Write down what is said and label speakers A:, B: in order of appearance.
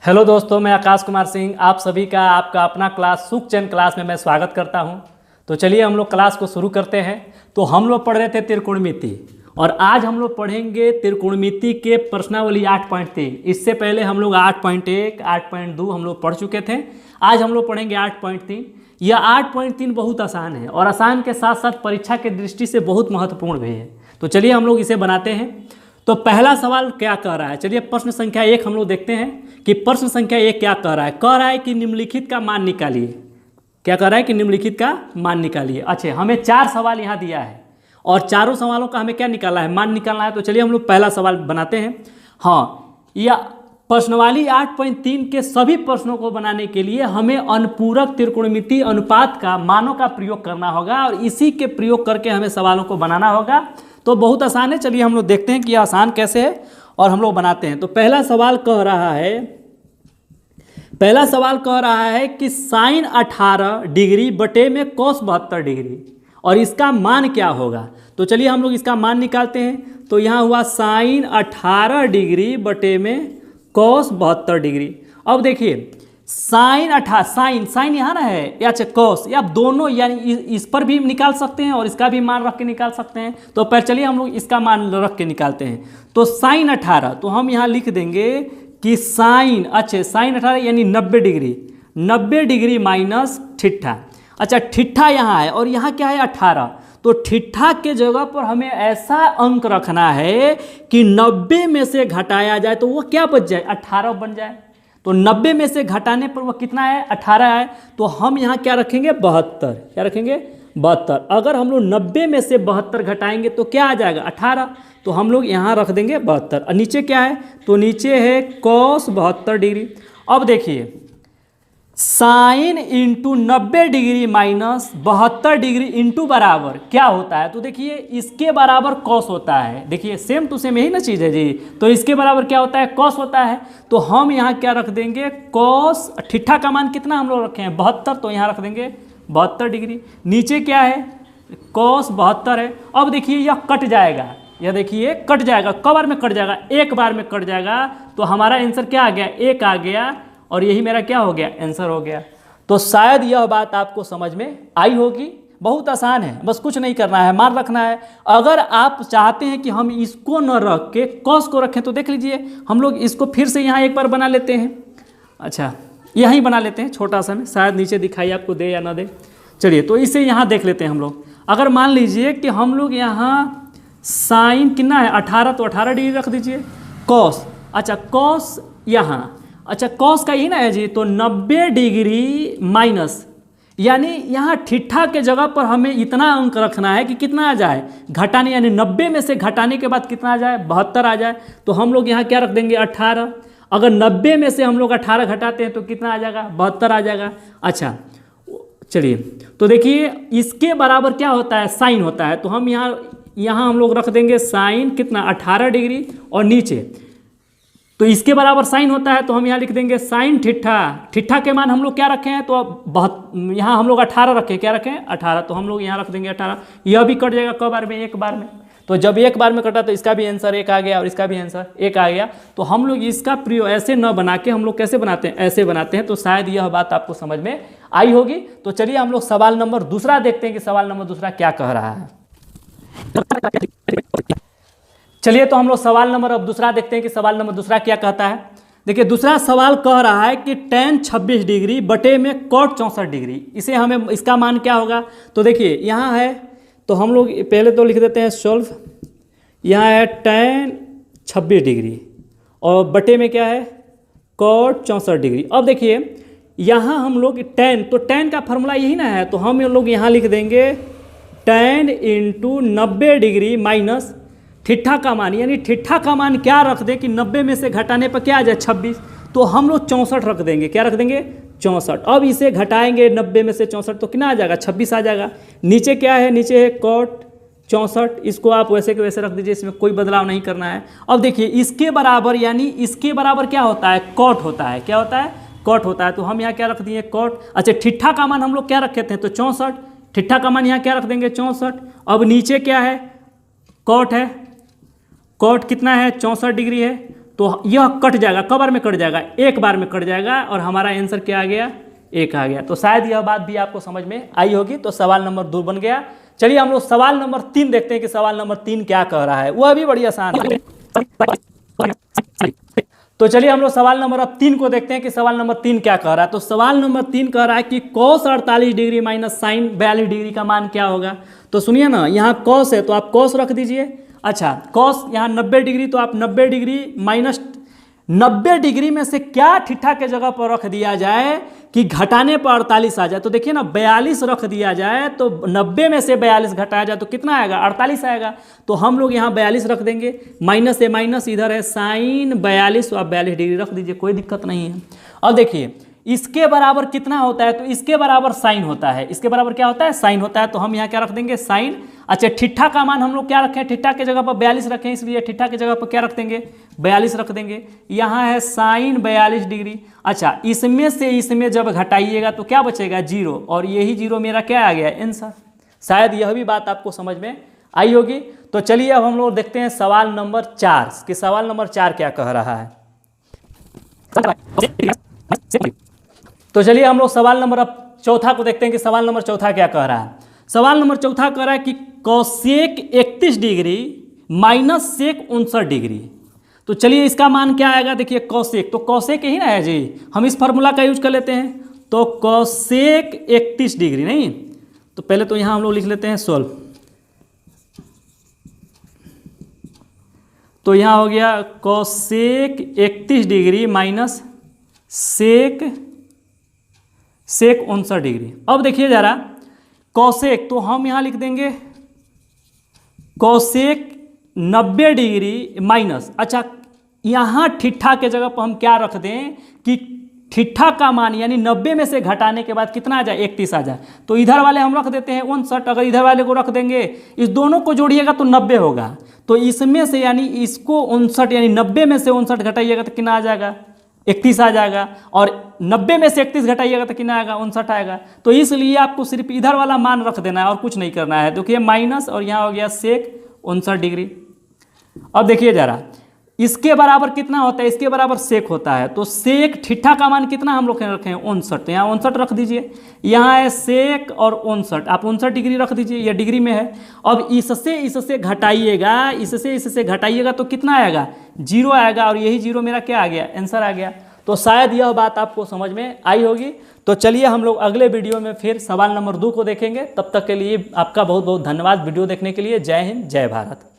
A: Hello दोस्तों, मैं आकाश कुमार सिंह आप सभी का आपका अपना क्लास सुखचंद क्लास में मैं स्वागत करता हूं। तो चलिए हम लोग क्लास को शुरू करते हैं। तो हम लोग पढ़ रहे थे त्रिकोणमिति और आज हम लोग पढ़ेंगे त्रिकोणमिति के प्रश्नावली 8.3। इससे पहले हम लोग 8.1, 8.2 हम लोग पढ़ चुके थे। आज हम लोग पढ़ेंगे 8.3। यह 8.3 बहुत आसान है और आसान के साथ साथ परीक्षा के दृष्टि से बहुत महत्वपूर्ण भी है। तो चलिए हम लोग इसे बनाते हैं। तो पहला सवाल क्या कह रहा है, चलिए प्रश्न संख्या 1 हम लोग देखते हैं कि प्रश्न संख्या 1 क्या कह रहा है कि निम्नलिखित का मान निकालिए। क्या कह रहा है कि निम्नलिखित का मान निकालिए। अच्छा, हमें 4 सवाल यहाँ दिया है और चारों सवालों का हमें क्या निकालना है, मान निकालना है। तो चलिए हम लोग पहला सवाल बनाते हैं। हाँ, यह प्रश्नवाली 8.3 के सभी प्रश्नों को बनाने के लिए हमें अनुपूरक त्रिकोणमिति अनुपात का मानों का प्रयोग करना होगा और इसी के प्रयोग करके हमें सवालों को बनाना होगा। तो बहुत आसान है, चलिए हम लोग देखते हैं कि यह आसान कैसे है और हम लोग बनाते हैं। तो पहला सवाल कह रहा है कि साइन 18 डिग्री बटे में कोस 72 डिग्री और इसका मान क्या होगा। तो चलिए हम लोग इसका मान निकालते हैं। तो यहाँ हुआ साइन 18 डिग्री बटे में कोस 72 डिग्री। अब देखिए साइन 18, साइन यहाँ ना है या कोस, या दोनों यानी इस पर भी निकाल सकते हैं और इसका भी मान रख के निकाल सकते हैं। तो पर चलिए हम लोग इसका मान रख के निकालते हैं। तो साइन 18, तो हम यहाँ लिख देंगे कि साइन 18 यानी 90 डिग्री माइनस ठिट्ठा। अच्छा, ठिट्ठा यहाँ है और यहाँ क्या है 18। तो ठिट्ठा के जगह पर हमें ऐसा अंक रखना है कि 90 में से घटाया जाए तो वो क्या बच जाए, 18 बन जाए। तो 90 में से घटाने पर वह कितना है, 18 है। तो हम यहाँ क्या रखेंगे, 72। क्या रखेंगे, 72। अगर हम लोग 90 में से 72 घटाएंगे तो क्या आ जाएगा, 18। तो हम लोग यहाँ रख देंगे 72। और नीचे क्या है, तो नीचे है cos 72 डिग्री। अब देखिए sine into 90 degree minus 72 degree into बराबर क्या होता है। तो देखिए इसके बराबर कॉस होता है। देखिए सेम टू सेम यही ना चीज़ है जी। तो इसके बराबर क्या होता है, कॉस होता है। तो हम यहाँ क्या रख देंगे, कॉस, ठिट्ठा का मान कितना हम लोग रखे हैं 72, तो यहाँ रख देंगे 72 डिग्री। नीचे क्या है, कॉस 72 है। अब देखिए यह कट जाएगा, यह देखिए कट जाएगा। कब बार में कट जाएगा, एक बार में कट जाएगा। तो हमारा आंसर क्या आ गया, 1 आ गया और यही मेरा क्या हो गया, आंसर हो गया। तो शायद यह बात आपको समझ में आई होगी। बहुत आसान है, बस कुछ नहीं करना है, मान रखना है। अगर आप चाहते हैं कि हम इसको न रख के कॉस को रखें तो देख लीजिए हम लोग इसको फिर से यहाँ एक बार बना लेते हैं। अच्छा, यहीं बना लेते हैं छोटा सा में, शायद नीचे दिखाई आपको दे या ना दे। चलिए तो इसे यहाँ देख लेते हैं हम लोग। अगर मान लीजिए कि हम लोग यहाँ साइन कितना है 18, तो 18 डिग्री रख दीजिए। कॉस, अच्छा कॉस यहाँ, अच्छा कॉस का यही ना है जी। तो 90 डिग्री माइनस, यानी यहाँ ठिट्ठा के जगह पर हमें इतना अंक रखना है कि कितना आ जाए, घटाने, यानी 90 में से घटाने के बाद कितना आ जाए, 72 आ जाए। तो हम लोग यहाँ क्या रख देंगे, 18। अगर 90 में से हम लोग 18 घटाते हैं तो कितना आ जाएगा, 72 आ जाएगा। अच्छा चलिए, तो देखिए इसके बराबर क्या होता है, साइन होता है। तो हम यहाँ हम लोग रख देंगे साइन कितना, 18 डिग्री। और नीचे तो इसके बराबर साइन होता है तो हम यहाँ लिख देंगे साइन ठिट्ठा। ठिट्ठा के मान हम लोग क्या रखे हैं, तो अब यहाँ हम लोग 18 रखें, क्या रखें 18। तो हम लोग यहाँ रख देंगे 18। यह भी कट जाएगा कब बार में, एक बार में। तो जब एक बार में कटा तो इसका भी आंसर 1 आ गया और इसका भी आंसर 1 आ गया। तो हम लोग इसका प्रयोग ऐसे न बना के हम लोग कैसे बनाते हैं, ऐसे बनाते हैं। तो शायद यह बात आपको समझ में आई होगी। तो चलिए हम लोग सवाल नंबर दूसरा देखते हैं कि सवाल नंबर दूसरा क्या कह रहा है। चलिए तो हम लोग सवाल नंबर अब दूसरा देखते हैं कि सवाल नंबर दूसरा क्या कहता है। देखिए दूसरा सवाल कह रहा है कि tan 26 डिग्री बटे में cot 64 डिग्री, इसे हमें इसका मान क्या होगा। तो देखिए यहाँ है, तो हम लोग पहले तो लिख देते हैं सॉल्व। यहाँ है tan 26 डिग्री और बटे में क्या है, cot 64 डिग्री। अब देखिए यहाँ हम लोग tan, तो tan का फार्मूला यही ना है। तो हम लोग यहाँ लिख देंगे tan इंटू 90 डिग्री माइनस ठिट्ठा का मान, यानी ठिट्ठा का मान क्या रख दें कि 90 में से घटाने पर क्या आ जाए, 26। तो हम लोग 64 रख देंगे, क्या रख देंगे, 64। अब इसे घटाएंगे 90 में से 64 तो कितना आ जाएगा, 26 आ जाएगा। नीचे क्या है, नीचे है cot 64, इसको आप वैसे के वैसे रख दीजिए, इसमें कोई बदलाव नहीं करना है। अब देखिए इसके बराबर, यानी इसके बराबर क्या होता है, cot होता है। क्या होता है, cot होता है। तो हम यहाँ क्या रख दिए, cot। अच्छा ठिट्ठा का मान हम लोग क्या रखे थे, तो 64। ठिट्ठा का मान यहाँ क्या रख देंगे, 64। अब नीचे क्या है, cot है, cot कितना है, 64 डिग्री है। तो यह कट जाएगा, कब बार में कट जाएगा, एक बार में कट जाएगा और हमारा आंसर क्या आ गया, 1 आ गया। तो शायद यह बात भी आपको समझ में आई होगी। तो सवाल नंबर 2 बन गया। चलिए हम लोग सवाल नंबर 3 देखते हैं कि सवाल नंबर 3 क्या कह रहा है। वह भी बड़ी आसान है। तो चलिए हम लोग सवाल नंबर अब 3 को देखते हैं कि सवाल नंबर 3 क्या कह रहा है। तो सवाल नंबर 3 कह रहा है कि cos 48 degree minus sine 42 degree का मान क्या होगा। तो सुनिए ना, यहाँ cos है तो आप cos रख दीजिए। अच्छा, cos यहाँ 90 डिग्री, तो आप 90 डिग्री माइनस 90 डिग्री में से क्या ठिठा के जगह पर रख दिया जाए कि घटाने पर 48 आ जाए। तो देखिए ना, 42 रख दिया जाए तो 90 में से 42 घटाया जाए तो कितना आएगा, 48 आएगा। तो हम लोग यहाँ 42 रख देंगे, माइनस से माइनस इधर है साइन 42, तो आप 42 डिग्री रख दीजिए, कोई दिक्कत नहीं है। अब देखिए इसके बराबर कितना होता है, तो इसके बराबर साइन होता है। इसके बराबर क्या होता है, साइन होता है। तो हम यहाँ क्या रख देंगे, साइन। अच्छा, ठिठा का मान हम लोग क्या रखें, ठिठा के जगह पर 42 रखें, इसलिए ठिठा के जगह पर क्या रख देंगे, 42 रख देंगे। यहाँ है साइन 42 डिग्री। अच्छा, इसमें से इसमें जब घटाइएगा तो क्या बचेगा, 0, और यही 0 मेरा क्या आ गया, आंसर। शायद यह भी बात आपको समझ में आई होगी। तो चलिए अब हम लोग देखते हैं सवाल नंबर 4 कि सवाल नंबर 4 क्या कह रहा है। तो चलिए हम लोग सवाल नंबर अब चौथा को देखते हैं कि सवाल नंबर 4 क्या कह रहा है। सवाल नंबर 4 कह रहा है कि cosec 31 degree minus sec 59 degree. तो चलिए इसका मान क्या आएगा, देखिए कोसेक, तो कोसेक ही ना है जी, हम इस फार्मूला का यूज कर लेते हैं। तो कोसेक 31 डिग्री, नहीं तो पहले तो यहाँ हम लोग लिख लेते हैं सोल्व। तो यहाँ हो गया cosec 31 degree minus sec 59 degree. अब देखिए जरा कोसेक, तो हम यहाँ लिख देंगे कोसेक 90 डिग्री माइनस, अच्छा यहाँ ठिठा के जगह पर हम क्या रख दें कि ठिठा का मान यानी 90 में से घटाने के बाद कितना आ जाए, 31 आ जाए। तो इधर वाले हम रख देते हैं 59, अगर इधर वाले को रख देंगे, इस दोनों को जोड़िएगा तो 90 होगा। तो इसमें से यानी इसको 59 यानी 90 में से 59 घटाइएगा तो कितना आ जाएगा, 31 आ जाएगा। और 90 में से 31 घटाइएगा तो कितना आएगा, 59 आएगा। तो इसलिए आपको सिर्फ इधर वाला मान रख देना है और कुछ नहीं करना है। देखिए माइनस और यहाँ हो गया सेक 59 डिग्री। अब देखिए जरा इसके बराबर कितना होता है, इसके बराबर सेक होता है। तो सेक ठिठा का मान कितना हम लोग रखे हैं, 59, तो यहाँ 59 रख दीजिए। यहाँ है सेक और 59, आप 59 डिग्री रख दीजिए, यह डिग्री में है। अब इससे घटाइएगा, इससे घटाइएगा तो कितना आएगा, 0 आएगा, और यही 0 मेरा क्या आ गया, आंसर आ गया। तो शायद यह बात आपको समझ में आई होगी। तो चलिए हम लोग अगले वीडियो में फिर सवाल नंबर 2 को देखेंगे। तब तक के लिए आपका बहुत बहुत धन्यवाद वीडियो देखने के लिए। जय हिंद, जय भारत।